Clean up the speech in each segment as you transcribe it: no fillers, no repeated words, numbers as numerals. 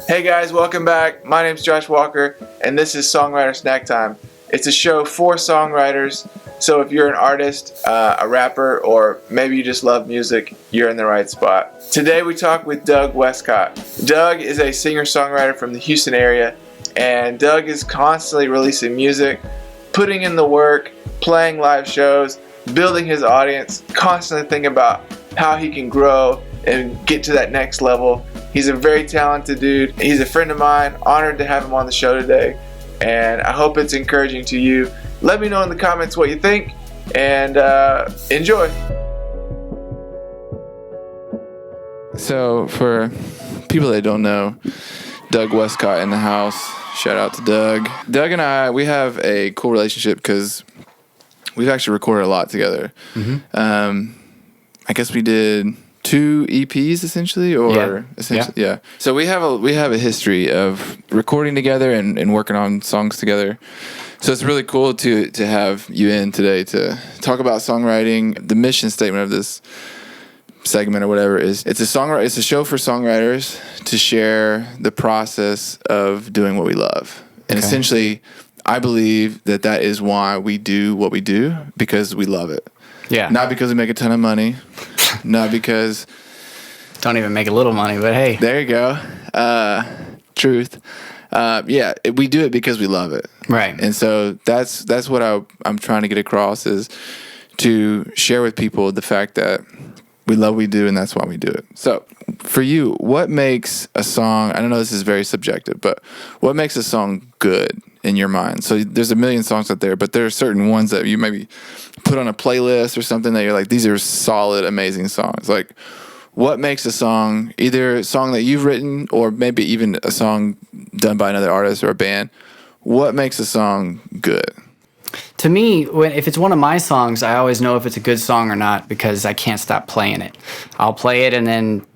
Hey guys, welcome back. My name's Josh Walker, and this is Songwriter Snack Time. It's a show for songwriters, so if you're an artist, a rapper, or maybe you just love music, you're in the right spot. Today we talk with Doug Westcott. Doug is a singer-songwriter from the Houston area, and Doug is constantly releasing music, putting in the work, playing live shows, building his audience, constantly thinking about how he can grow and get to that next level. He's a very talented dude. He's a friend of mine. Honored to have him on the show today, and I hope it's encouraging to you. Let me know in the comments what you think, and enjoy. So for people that don't know, Doug Westcott in the house. Shout out to Doug. Doug and I, we have a cool relationship because we've actually recorded a lot together. I guess we did 2 EPs essentially, or essentially, yeah. So we have a history of recording together and working on songs together. So it's really cool to have you in today to talk about songwriting. The mission statement of this segment or whatever is it's a show for songwriters to share the process of doing what we love. And essentially, I believe that is why we do what we do, because we love it. Yeah. Not because we make a ton of money. Not because... Don't even make a little money, but hey. There you go. Truth. We do it because we love it. Right. And so that's what I'm trying to get across, is to share with people the fact that we love what we do, and that's why we do it. So for you, what makes a song... I don't know, this is very subjective, but what makes a song good in your mind? So there's a million songs out there, but there are certain ones that you maybe put on a playlist or something that you're like, these are solid, amazing songs. Like, what makes a song, either a song that you've written or maybe even a song done by another artist or a band, what makes a song good? To me, if it's one of my songs, I always know if it's a good song or not because I can't stop playing it. I'll play it and then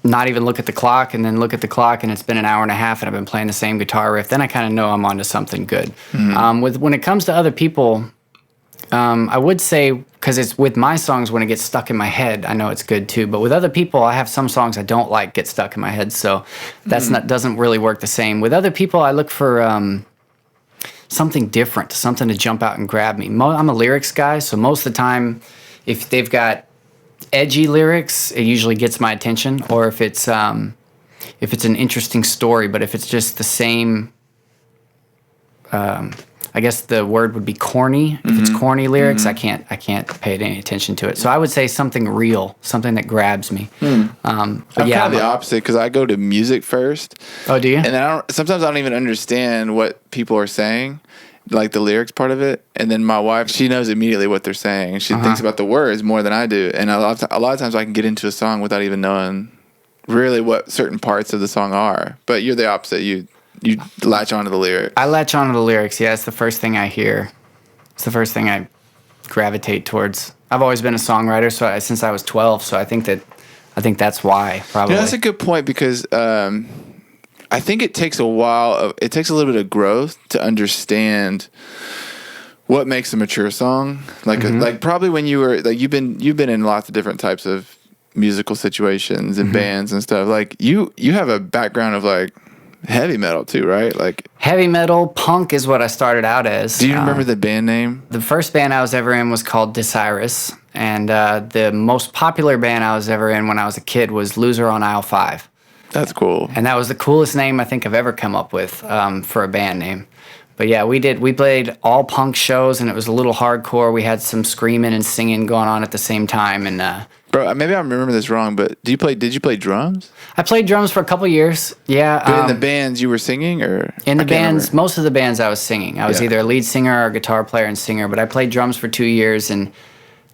not even look at the clock, and then look at the clock and it's been an hour and a half and I've been playing the same guitar riff. Then I kind of know I'm onto something good. When it comes to other people, I would say, because it's with my songs, when it gets stuck in my head, I know it's good too. But with other people, I have some songs I don't like get stuck in my head, so that's doesn't really work the same. With other people, I look for something different, something to jump out and grab me. I'm a lyrics guy, so most of the time, if they've got edgy lyrics, it usually gets my attention. Or if it's an interesting story, but if it's just the same, I guess the word would be corny. If it's corny lyrics, I can't pay any attention to it. So I would say something real, something that grabs me. I'm kind of the opposite, because I go to music first. Oh, do you? And sometimes I don't even understand what people are saying, like the lyrics part of it. And then my wife, she knows immediately what they're saying. She thinks about the words more than I do. And a lot of times I can get into a song without even knowing really what certain parts of the song are. But you're the opposite. You latch onto the lyrics. I latch onto the lyrics, yeah. It's the first thing I hear. It's the first thing I gravitate towards. I've always been a songwriter since I was 12, so I think that's why, probably. That's a good point, because I think it takes a while. It takes a little bit of growth to understand what makes a mature song. Like probably when you were you've been in lots of different types of musical situations and bands and stuff. Like you have a background of like heavy metal too, right? Like heavy metal, punk is what I started out as. Do you remember the band name? The first band I was ever in was called Desirous, and the most popular band I was ever in when I was a kid was Loser on Aisle 5. That's cool. And that was the coolest name I think I've ever come up with for a band name. But yeah, we played all punk shows, and it was a little hardcore. We had some screaming and singing going on at the same time. And bro, maybe I remember this wrong, but did you play drums? I played drums for a couple years. Yeah. But in the bands you were singing, or in the bands, most of the bands I was singing. I was either a lead singer or a guitar player and singer. But I played drums for 2 years, and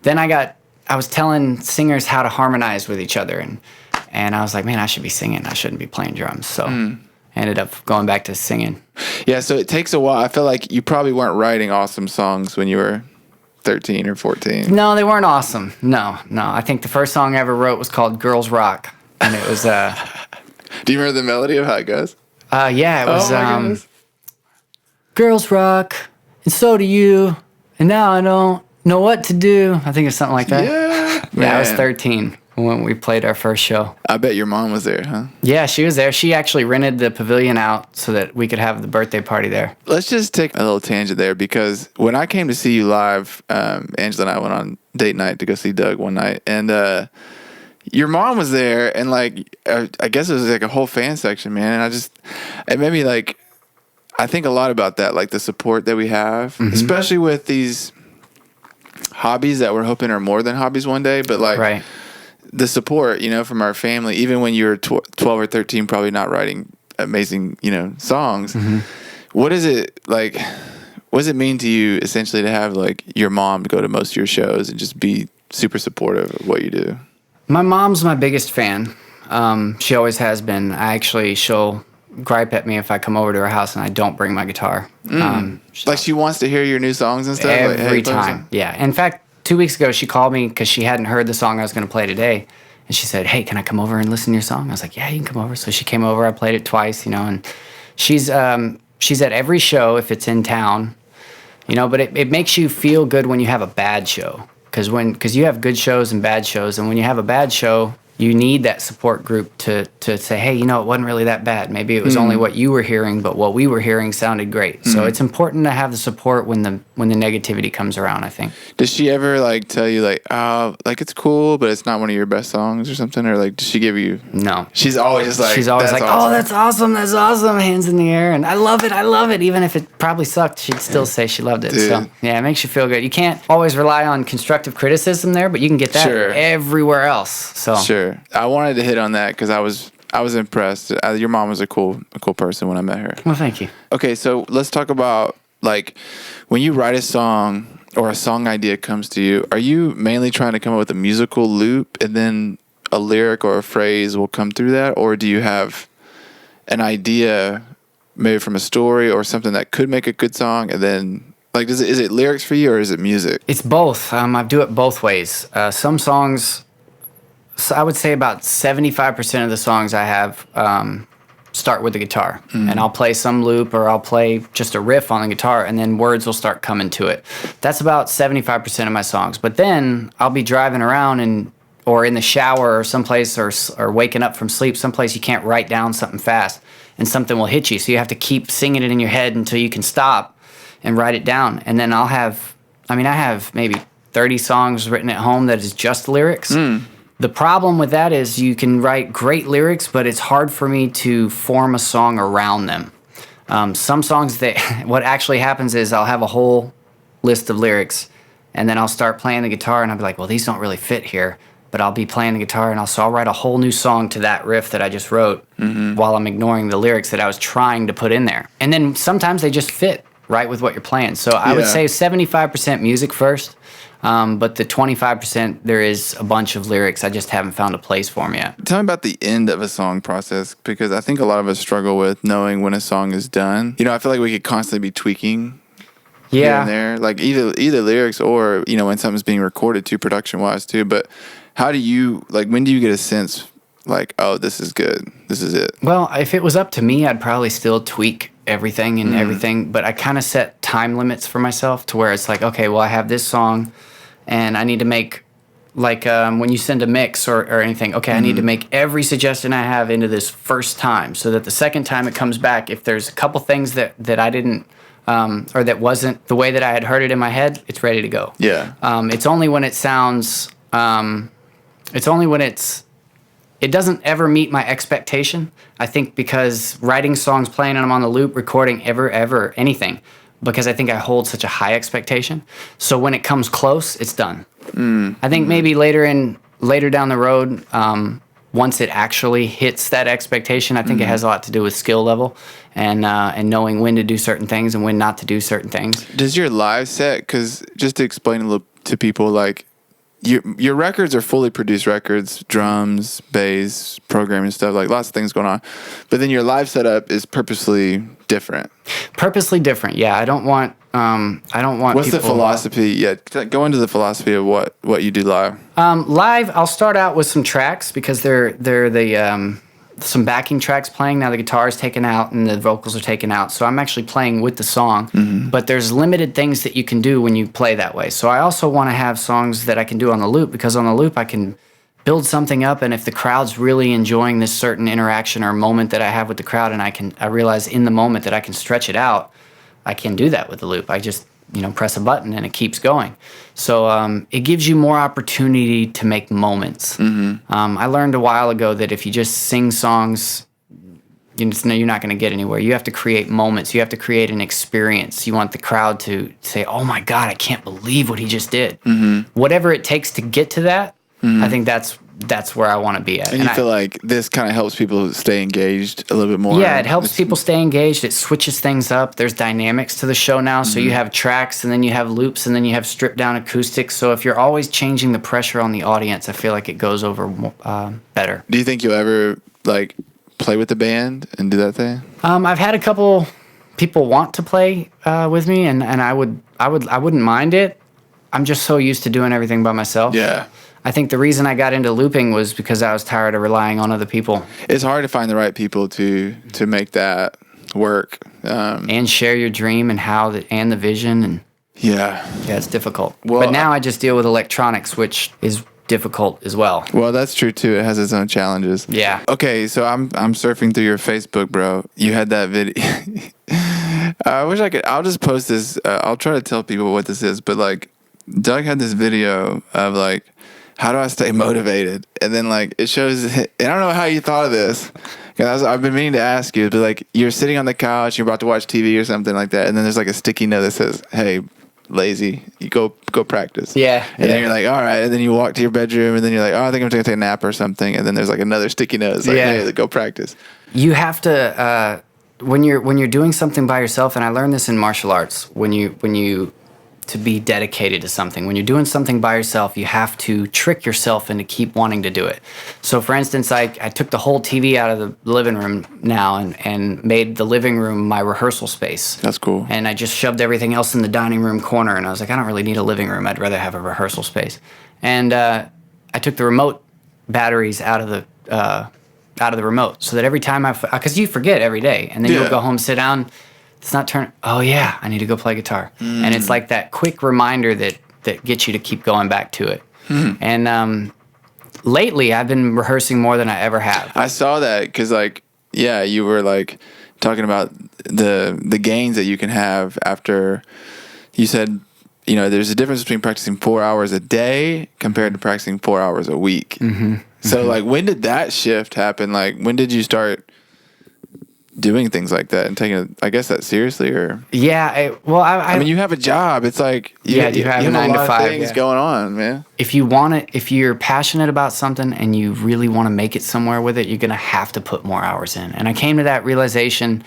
then I was telling singers how to harmonize with each other, and I was like, man, I should be singing. I shouldn't be playing drums. So I ended up going back to singing. Yeah, so it takes a while. I feel like you probably weren't writing awesome songs when you were 13 or 14. No, they weren't awesome. No. I think the first song I ever wrote was called Girls Rock. And it was... Do you remember the melody of how it goes? Yeah, it was... Girls rock, and so do you, and now I don't know what to do. I think it's something like that. Yeah. Yeah, I was 13. when we played our first show. I bet your mom was there, huh? Yeah, she was there. She actually rented the pavilion out so that we could have the birthday party there. Let's just take a little tangent there, because when I came to see you live, Angela and I went on date night to go see Doug one night, and your mom was there, and like I guess it was like a whole fan section, man. And it made me like, I think a lot about that, like the support that we have, especially with these hobbies that we're hoping are more than hobbies one day, but like Right. the support, from our family, even when you're 12 or 13, probably not writing amazing, songs. What is it like? What does it mean to you essentially to have like your mom go to most of your shows and just be super supportive of what you do? My mom's my biggest fan. She always has been. She'll gripe at me if I come over to her house and I don't bring my guitar. Like she wants to hear your new songs and stuff? Every like, hey, time. Yeah. In fact, 2 weeks ago, she called me because she hadn't heard the song I was going to play today. And she said, hey, can I come over and listen to your song? I was like, yeah, you can come over. So she came over. I played it twice, and she's at every show if it's in town, but it makes you feel good when you have a bad show. Because you have good shows and bad shows. And when you have a bad show, you need that support group to say, hey, it wasn't really that bad. Maybe it was only what you were hearing, but what we were hearing sounded great. So it's important to have the support when the negativity comes around, I think. Does she ever like tell you like, oh, like it's cool, but it's not one of your best songs or something? Or like, does she give you? No. She's always just like, awesome. Oh, that's awesome, hands in the air, and I love it. Even if it probably sucked, she'd still say she loved it. Dude. So yeah, it makes you feel good. You can't always rely on constructive criticism there, but you can get that everywhere else. So Sure. I wanted to hit on that because I was impressed. Your mom was a cool person when I met her. Well, thank you. Okay, so let's talk about like when you write a song or a song idea comes to you, are you mainly trying to come up with a musical loop and then a lyric or a phrase will come through that? Or do you have an idea maybe from a story or something that could make a good song, and then like is it lyrics for you or is it music? It's both. I do it both ways. Some songs, so I would say about 75% of the songs I have start with the guitar. And I'll play some loop or I'll play just a riff on the guitar, and then words will start coming to it. That's about 75% of my songs. But then I'll be driving around or in the shower or someplace or waking up from sleep, someplace you can't write down something fast and something will hit you. So you have to keep singing it in your head until you can stop and write it down. And then I have maybe 30 songs written at home that is just lyrics. The problem with that is you can write great lyrics, but it's hard for me to form a song around them. Some songs, what actually happens is I'll have a whole list of lyrics, and then I'll start playing the guitar, and I'll be like, well, these don't really fit here. But I'll be playing the guitar, and I'll write a whole new song to that riff that I just wrote while I'm ignoring the lyrics that I was trying to put in there. And then sometimes they just fit right with what you're playing. So I would say 75% music first. But the 25%, there is a bunch of lyrics. I just haven't found a place for them yet. Tell me about the end of a song process, because I think a lot of us struggle with knowing when a song is done. I feel like we could constantly be tweaking here and there, like either lyrics or, when something's being recorded too, production-wise too. But how do you, like, when do you get a sense like, oh, this is good, this is it? Well, if it was up to me, I'd probably still tweak everything, but I kind of set time limits for myself to where it's like, okay, well, I have this song, and I need to make, like, when you send a mix or anything, okay, I need to make every suggestion I have into this first time, so that the second time it comes back, if there's a couple things that I didn't, or that wasn't the way that I had heard it in my head, it's ready to go. Yeah. It's only when it sounds, it doesn't ever meet my expectation, I think, because writing songs, playing them on the loop, recording ever, anything, because I think I hold such a high expectation. So when it comes close, it's done. I think maybe later down the road, once it actually hits that expectation, I think it has a lot to do with skill level and knowing when to do certain things and when not to do certain things. Does your live set, because just to explain a little to people, like, your records are fully produced records, drums, bass, programming stuff, like lots of things going on. But then your live setup is purposely different. Purposely different, yeah. I don't want. What's the philosophy? Yeah, go into the philosophy of what you do live. Live, I'll start out with some tracks because they're the some backing tracks playing. Now the guitar is taken out and the vocals are taken out, so I'm actually playing with the song. But there's limited things that you can do when you play that way. So I also want to have songs that I can do on the loop, because on the loop I can build something up, and if the crowd's really enjoying this certain interaction or moment that I have with the crowd, and I realize in the moment that I can stretch it out, I can do that with the loop. I just, press a button and it keeps going. So it gives you more opportunity to make moments. I learned a while ago that if you just sing songs, you're not going to get anywhere. You have to create moments. You have to create an experience. You want the crowd to say, "Oh my God, I can't believe what he just did." Whatever it takes to get to that, I think that's where I want to be at. And you feel like this kind of helps people stay engaged a little bit more? Yeah, it helps people stay engaged. It switches things up. There's dynamics to the show now. So you have tracks, and then you have loops, and then you have stripped down acoustics. So if you're always changing the pressure on the audience, I feel like it goes over better. Do you think you'll ever play with the band and do that thing? I've had a couple people want to play with me, and I wouldn't mind it. I'm just so used to doing everything by myself. Yeah. I think the reason I got into looping was because I was tired of relying on other people. It's hard to find the right people to make that work. And share your dream and the vision. And yeah, it's difficult. Well, but now I just deal with electronics, which is difficult as well. Well, that's true too. It has its own challenges. Yeah. Okay, so I'm surfing through your Facebook, bro. You had that video. I wish I could. I'll just post this. I'll try to tell people what this is, but Doug had this video of how do I stay motivated? And then it shows, and I don't know how you thought of this. I've been meaning to ask you, but you're sitting on the couch, you're about to watch TV or something like that, and then there's a sticky note that says, "Hey, lazy, you go practice." Yeah. And then you're like, all right, and then you walk to your bedroom, and then you're like, oh, I think I'm gonna take a nap or something, and then there's another sticky note. It's hey, go practice. You have to when you're doing something by yourself, and I learned this in martial arts, when you to be dedicated to something. When you're doing something by yourself, you have to trick yourself into keep wanting to do it. So for instance, I took the whole TV out of the living room now and made the living room my rehearsal space. That's cool. And I just shoved everything else in the dining room corner, and I was like, I don't really need a living room. I'd rather have a rehearsal space. And I took the remote batteries out of the remote, so that every time because you forget every day, and then you'll go home, sit down, it's not turn. Oh yeah, I need to go play guitar, and it's like that quick reminder that gets you to keep going back to it. And lately, I've been rehearsing more than I ever have. I saw that because you were talking about the gains that you can have after. You said there's a difference between practicing 4 hours a day compared to practicing 4 hours a week. So when did that shift happen? When did you start doing things like that and taking that seriously? Or I mean, you have a job. It's you have a 9 to 5 things going on, man. If you're passionate about something and you really want to make it somewhere with it, you're gonna have to put more hours in. And I came to that realization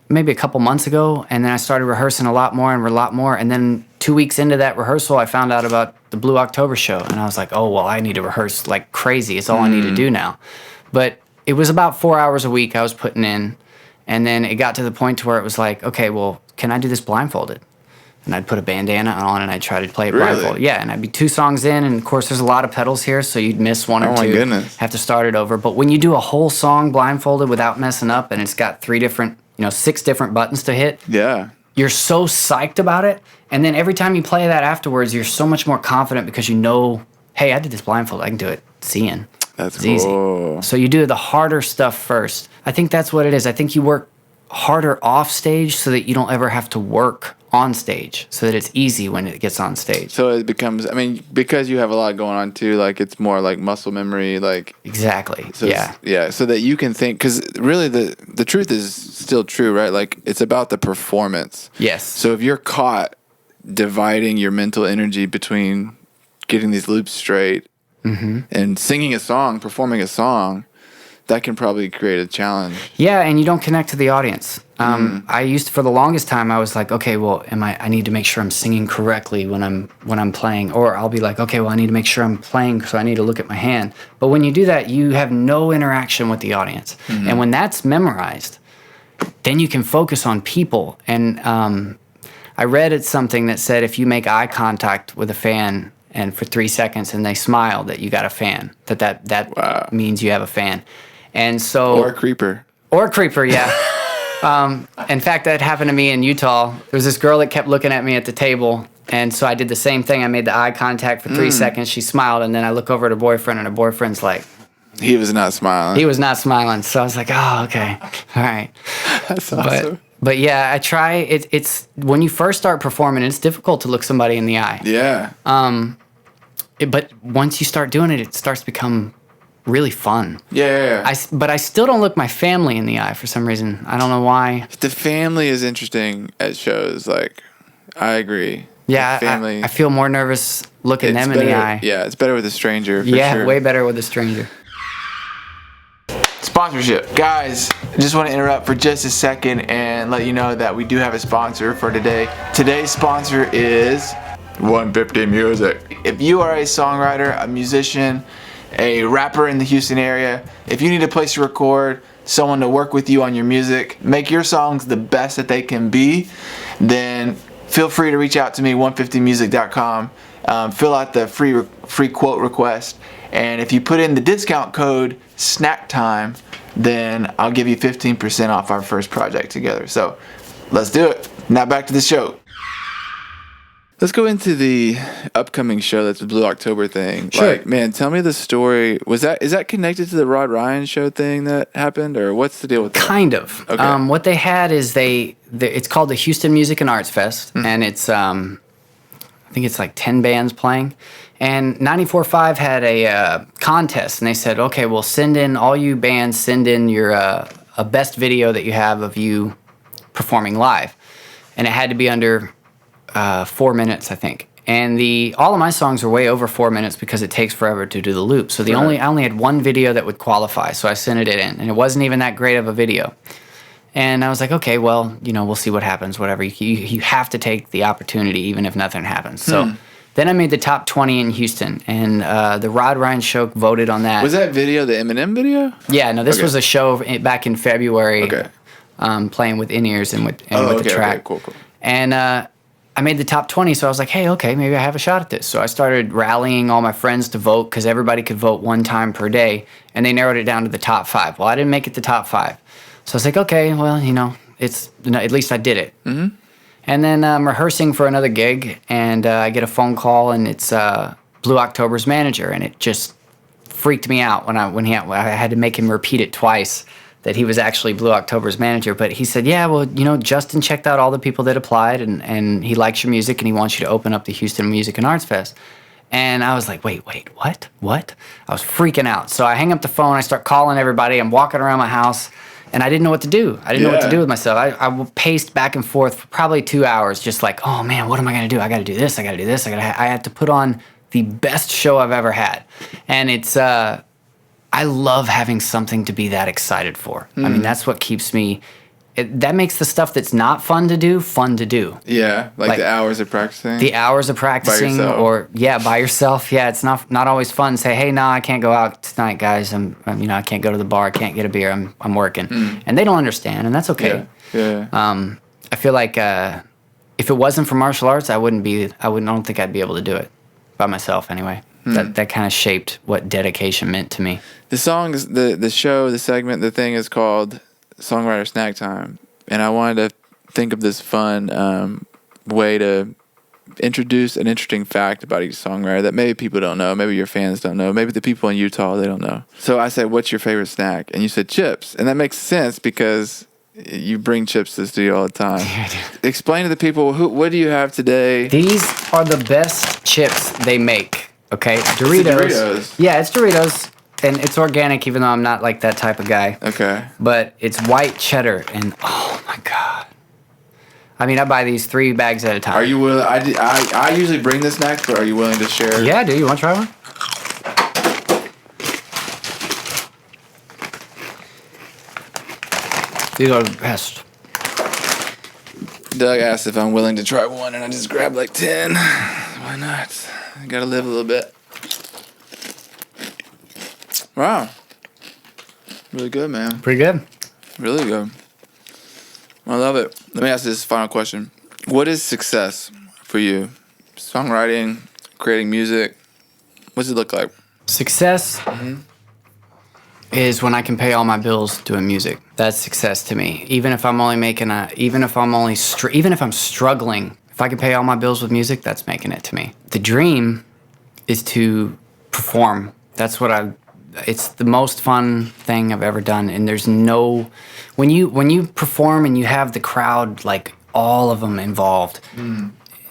maybe a couple months ago, and then I started rehearsing a lot more, and then 2 weeks into that rehearsal, I found out about the Blue October show, and I was like, oh well, I need to rehearse like crazy. It's all I need to do now. But it was about 4 hours a week I was putting in, and then it got to the point to where it was like, okay, well, can I do this blindfolded? And I'd put a bandana on, and I'd try to play it blindfolded. Yeah, and I'd be 2 songs in, and of course there's a lot of pedals here, so you'd miss one or two. Oh my goodness. Have to start it over. But when you do a whole song blindfolded without messing up, and it's got 6 different buttons to hit. Yeah. You're so psyched about it, and then every time you play that afterwards, you're so much more confident because hey, I did this blindfolded. I can do it seeing. That's cool. Easy. So you do the harder stuff first. I think that's what it is. I think you work harder off stage so that you don't ever have to work on stage, so that it's easy when it gets on stage. So it becomes, because you have a lot going on too, it's more muscle memory, Exactly. So yeah. So that you can think, because really the truth is still true, right? It's about the performance. Yes. So if you're caught dividing your mental energy between getting these loops straight and singing a song, performing a song, that can probably create a challenge. Yeah, and you don't connect to the audience. I used to, for the longest time, I was like, okay, well, I need to make sure I'm singing correctly when I'm playing, or I'll be like, okay, well, I need to make sure I'm playing, so I need to look at my hand. But when you do that, you have no interaction with the audience, and when that's memorized, then you can focus on people. And I read something that said if you make eye contact with a fan and for 3 seconds and they smile, that you got a fan. That means you have a fan. And so, or a creeper, yeah. In fact, that happened to me in Utah. There was this girl that kept looking at me at the table, And so I did the same thing. I made the eye contact for 3 seconds. She smiled, and then I look over at her boyfriend, and her boyfriend's like... He was not smiling. He was not smiling. So I was like, oh, okay. All right. That's awesome. But yeah, I try. It's when you first start performing, it's difficult to look somebody in the eye. Yeah. But once you start doing it, it starts to become really fun. Yeah. But I still don't look my family in the eye for some reason. I don't know why. The family is interesting at shows. Like, I agree. Yeah, family. I feel more nervous looking them in the eye. Yeah, it's better with a stranger. For yeah, sure. Way better with a stranger. Sponsorship. Guys, I just want to interrupt for just a second and let you know that we do have a sponsor for today. Today's sponsor is 150 Music. If you are a songwriter, a musician, a rapper in the Houston area, if you need a place to record, someone to work with you on your music, make your songs the best that they can be, then feel free to reach out to me, 150music.com. Fill out the free quote request, and if you put in the discount code Snack Time, then I'll give you 15% off our first project together. So let's do it. Now back to the show. Let's go into the upcoming show that's the Blue October thing. Sure. Like, man, tell me the story. Is that connected to the Rod Ryan show thing that happened, or what's the deal with that? Kind of. Okay. What they had is it's called the Houston Music and Arts Fest, and it's I think it's like 10 bands playing. And 94.5 had a contest, and they said, okay, well, send in all you bands, send in your a best video that you have of you performing live, and it had to be under 4 minutes, I think. And all of my songs are way over 4 minutes because it takes forever to do the loop. So I only had one video that would qualify, so I sent it in, and it wasn't even that great of a video. And I was like, okay, well, we'll see what happens, whatever. You have to take the opportunity even if nothing happens. So then I made the top 20 in Houston, and the Rod Ryan show voted on that. Was that video the Eminem video? Yeah, no, this was a show back in February, playing with in-ears and with the track. Okay, cool. And I made the top 20, so I was like, hey, okay, maybe I have a shot at this. So I started rallying all my friends to vote because everybody could vote one time per day, and they narrowed it down to the top 5. Well, I didn't make it the top 5. So I was like, okay, well, at least I did it. Mm-hmm. And then I'm rehearsing for another gig, and I get a phone call, and it's Blue October's manager, and it just freaked me out when I had to make him repeat it twice that he was actually Blue October's manager. But he said, yeah, well, Justin checked out all the people that applied, and he likes your music, and he wants you to open up the Houston Music and Arts Fest. And I was like, wait, what? I was freaking out. So I hang up the phone, I start calling everybody, I'm walking around my house, and I didn't know what to do. I didn't know what to do with myself. I paced back and forth for probably 2 hours, just like, oh man, what am I going to do? I got to do this. I had to put on the best show I've ever had. And it's, I love having something to be that excited for. I mean, that's what keeps me, that makes the stuff that's not fun to do, fun to do. Yeah, like the hours of practicing. The hours of practicing, by yourself. Yeah, it's not always fun. Say, hey, no, I can't go out tonight, guys. I can't go to the bar. I can't get a beer. I'm working, and they don't understand, and that's okay. Yeah. I feel like if it wasn't for martial arts, I don't think I'd be able to do it by myself anyway. That kind of shaped what dedication meant to me. The songs, the show, the segment, the thing is called Songwriter Snack Time, and I wanted to think of this fun way to introduce an interesting fact about each songwriter that maybe people don't know, maybe your fans don't know, maybe the people in Utah, they don't know. So I said, what's your favorite snack? And you said chips, and that makes sense because you bring chips to the studio all the time. Yeah, I do. Explain to the people, what do you have today? These are the best chips they make, okay? Doritos. Yeah, it's Doritos. And it's organic, even though I'm not like that type of guy. Okay. But it's white cheddar, and oh my god! I mean, I buy these 3 bags at a time. Are you willing? I usually bring the snacks, but are you willing to share? Yeah, dude. You want to try one? These are the best. Doug asked if I'm willing to try one, and I just grabbed like 10. Why not? I gotta live a little bit. Wow. Really good, man. Pretty good. Really good. I love it. Let me ask this final question. What is success for you? Songwriting, creating music. What does it look like? Success is when I can pay all my bills doing music. That's success to me. Even if I'm only making even if I'm struggling If I can pay all my bills with music, that's making it to me. The dream is to perform. That's what it's the most fun thing I've ever done. And there's no, when you perform and you have the crowd, like all of them involved,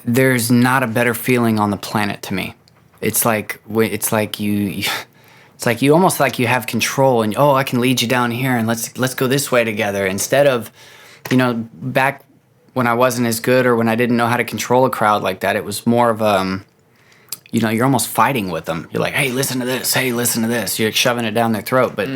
there's not a better feeling on the planet to me. It's like you almost like you have control and, I can lead you down here and let's go this way together. Instead of, back when I wasn't as good or when I didn't know how to control a crowd like that, it was more of you're almost fighting with them. You're like, hey, listen to this. Hey, listen to this. You're shoving it down their throat. But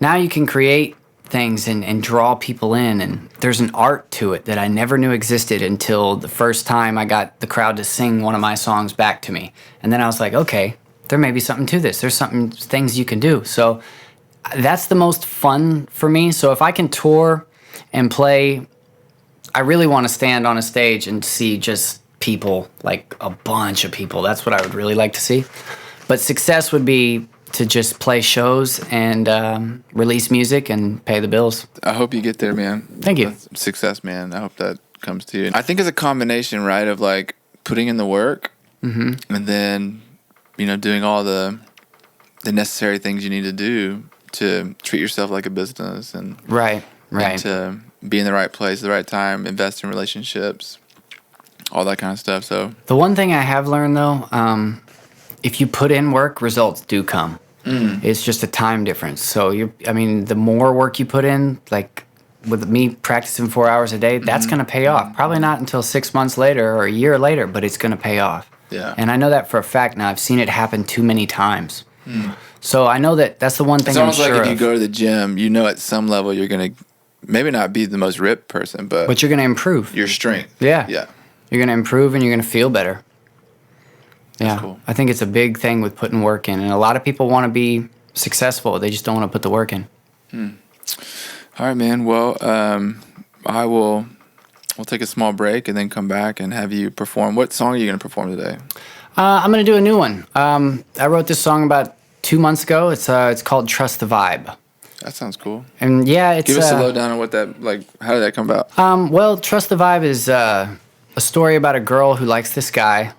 now you can create things and draw people in. And there's an art to it that I never knew existed until the first time I got the crowd to sing one of my songs back to me. And then I was like, okay, there may be something to this. There's things you can do. So that's the most fun for me. So if I can tour and play, I really want to stand on a stage and see just people, like a bunch of people. That's what I would really like to see. But success would be to just play shows and release music and pay the bills. I hope you get there, man. Thank you. That's success, man. I hope that comes to you. I think it's a combination, right, of like putting in the work and then, doing all the necessary things you need to do to treat yourself like a business and right. And to be in the right place at the right time, invest in relationships, all that kind of stuff. So the one thing I have learned though, if you put in work, results do come. It's just a time difference. So the more work you put in, like with me practicing 4 hours a day, that's going to pay off. Probably not until 6 months later or a year later, but it's going to pay off. Yeah. And I know that for a fact now. I've seen it happen too many times. So I know that's the one thing I'm sure of. It's almost like if you go to the gym, at some level you're going to maybe not be the most ripped person, but you're going to improve. Your strength. Yeah. Yeah. You're going to improve and you're going to feel better. That's yeah. Cool. I think it's a big thing with putting work in. And a lot of people want to be successful. They just don't want to put the work in. All right, man. Well, we'll take a small break and then come back and have you perform. What song are you going to perform today? I'm going to do a new one. I wrote this song about 2 months ago. It's called Trust the Vibe. That sounds cool. And yeah, it's... Give us a lowdown on what that, how did that come about? Well, Trust the Vibe is a story about a girl who likes this guy,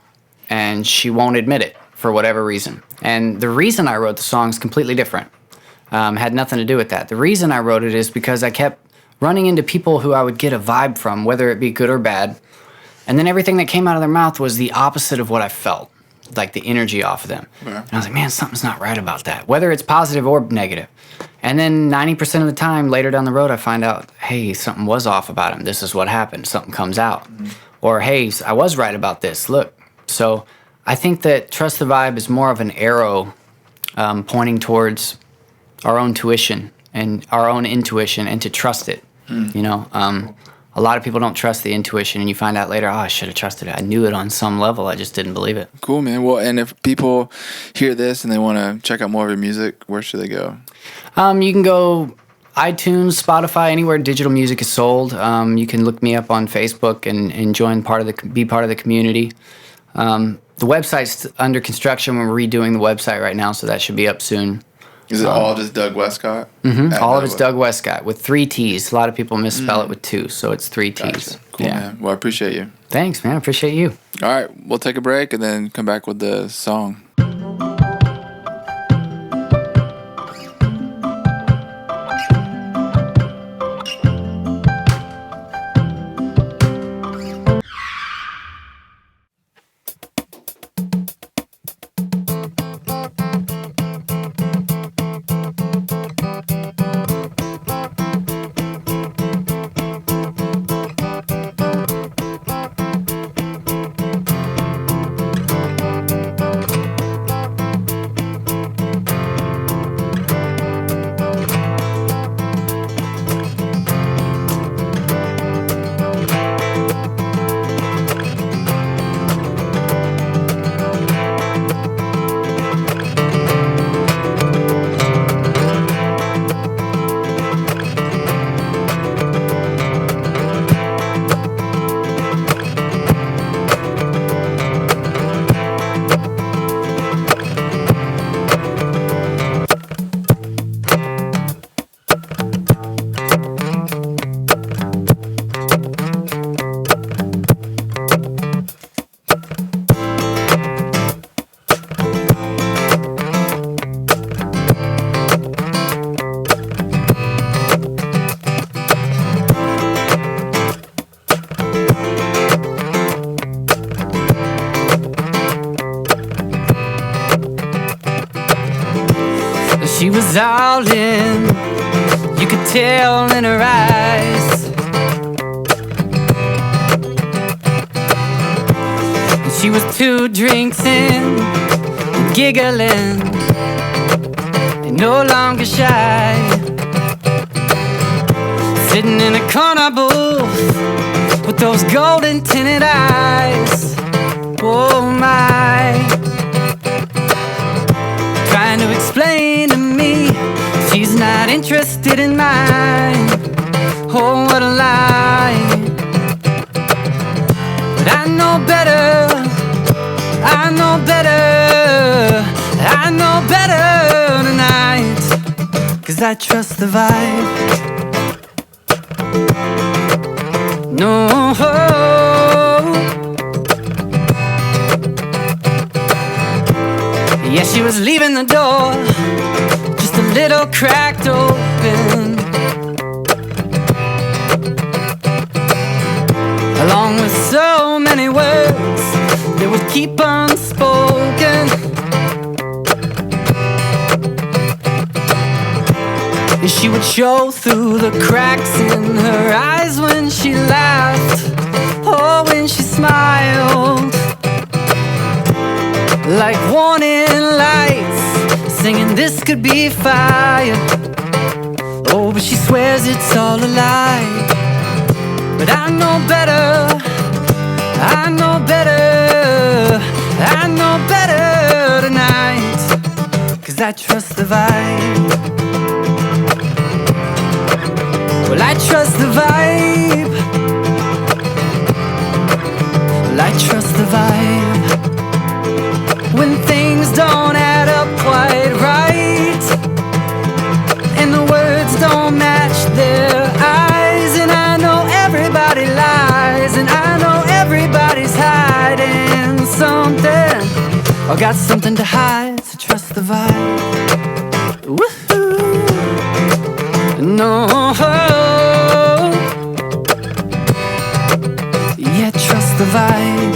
and she won't admit it for whatever reason. And the reason I wrote the song is completely different. Had nothing to do with that. The reason I wrote it is because I kept running into people who I would get a vibe from, whether it be good or bad, and then everything that came out of their mouth was the opposite of what I felt, like the energy off of them. Yeah. And I was like, man, something's not right about that, whether it's positive or negative. And then 90% of the time, later down the road, I find out, hey, something was off about him. This is what happened. Something comes out. Or, hey, I was right about this. Look. So I think that Trust the Vibe is more of an arrow pointing towards our own tuition and our own intuition and to trust it. A lot of people don't trust the intuition, and you find out later, I should have trusted it. I knew it on some level. I just didn't believe it. Cool, man. Well, and if people hear this and they want to check out more of your music, where should they go? You can go iTunes, Spotify, anywhere digital music is sold. You can look me up on Facebook and be part of the community. The website's under construction. We're redoing the website right now, so that should be up soon. Is it all just Doug Westcott? All of it's Doug Westcott with 3 T's. A lot of people misspell it with 2, so it's 3 T's. Gotcha. Cool, man. Well, I appreciate you. Thanks, man. I appreciate you. All right. We'll take a break and then come back with the song. was all in, you could tell in her eyes. And she was 2 drinks in, giggling, and no longer shy. Sitting in a corner booth with those golden tinted eyes. Oh my. Trying to explain to me she's not interested in mine. Oh, what a lie. But I know better, I know better, I know better tonight. 'Cause I trust the vibe. No. Yeah, she was leaving the door just a little cracked open, along with so many words that would keep unspoken. And she would show through the cracks in her eyes when she laughed, or when she smiled, like warning lights, singing this could be fire. Oh, but she swears it's all a lie. But I know better, I know better, I know better tonight. 'Cause I trust the vibe. Well, I trust the vibe. Well, I trust the vibe. When things don't add up quite right, and the words don't match their eyes, and I know everybody lies, and I know everybody's hiding something, or got something to hide, so trust the vibe. Woohoo! No. Yeah, trust the vibe.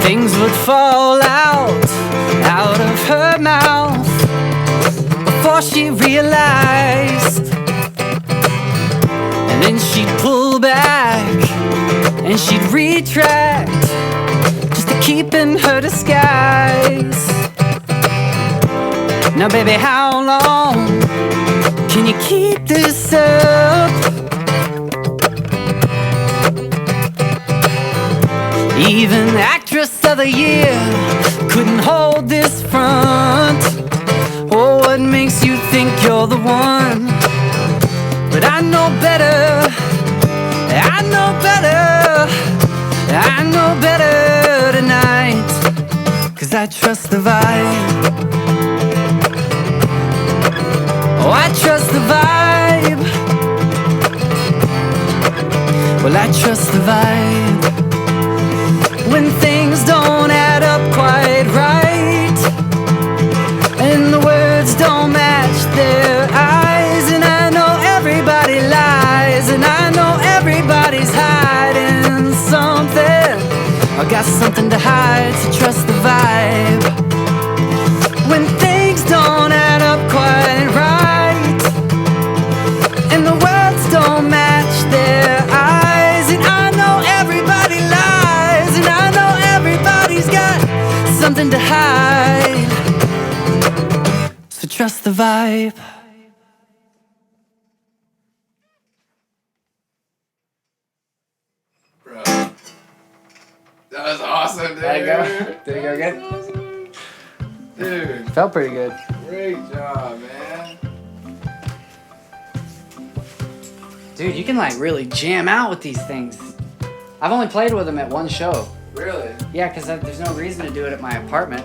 Things would fall out of her mouth before she realized. And then she'd pull back and she'd retract just to keep in her disguise. Now baby, how long can you keep this up? Even Actress of the Year couldn't hold this front. Oh, what makes you think you're the one? But I know better, I know better, I know better tonight. 'Cause I trust the vibe. Oh, I trust the vibe. Well, I trust the vibe. When things don't add up quite right, and the words don't match their eyes, and I know everybody lies, and I know everybody's hiding something, I got something to hide, so trust the vibe. When things don't add up quite right, and the words don't match their eyes, and I know everybody lies, and I know everybody's got something to hide, so trust the vibe. Bro, that was awesome, dude. There you go. Did it go good? Awesome. Dude, Felt pretty good. great job, man. Dude, you can like really jam out with these things. I've only played with them at one show. Really? Yeah, because there's no reason to do it at my apartment.